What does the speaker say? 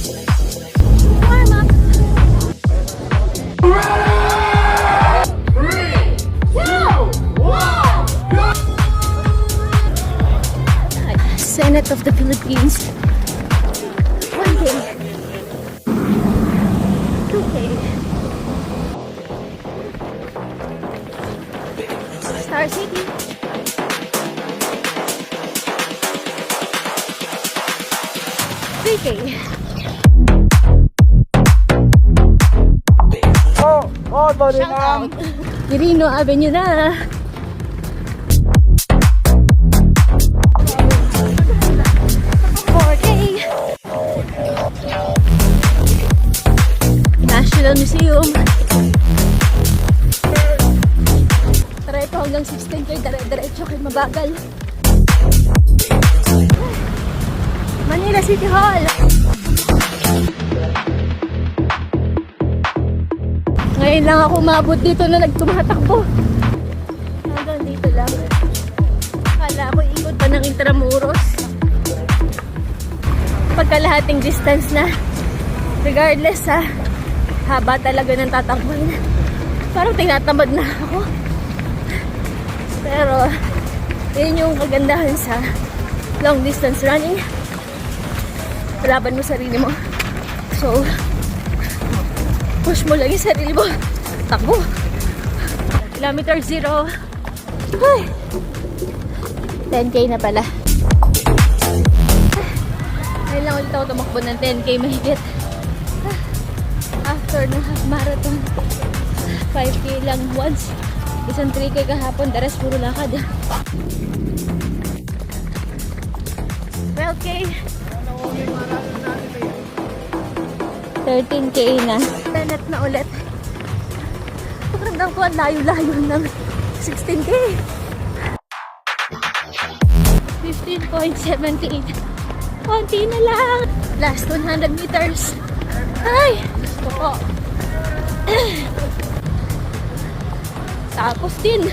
Warm up. Senate of the Philippines. 1K. 2K. Star City. Oh, sorry Shout ma'am. out. Quirino Avenue na. National Museum. Tara ito hanggang 16K. Dire-diretso kay mabagal. Manila City Hall. Ngayon lang ako umabot dito na nagtumatakbo. Hanggang dito lang. Kala ko ikot pa ng Intramuros. Pagkalahating distance na. Regardless ha, haba talaga ng tatakbuhin. Parang tinatamad na ako. Pero, yun yung kagandahan sa long distance running. Laban mo sarili mo. So, push mo lang yung sarili mo. Takbo. Kilometer 0. Ay. 10K na pala. Ngayon lang ulit ako tumakbo ng 10K mahigit. After ng half marathon, 5K lang once. Isang 3K kahapon, the rest puro lakad. 12K. 13K na. Tenet na ulit. Pagramdam ko ang layo-layo ng 16K. 15.78. Konti na lang. Last 100 meters. Ay! Gusto ko. Tapos din.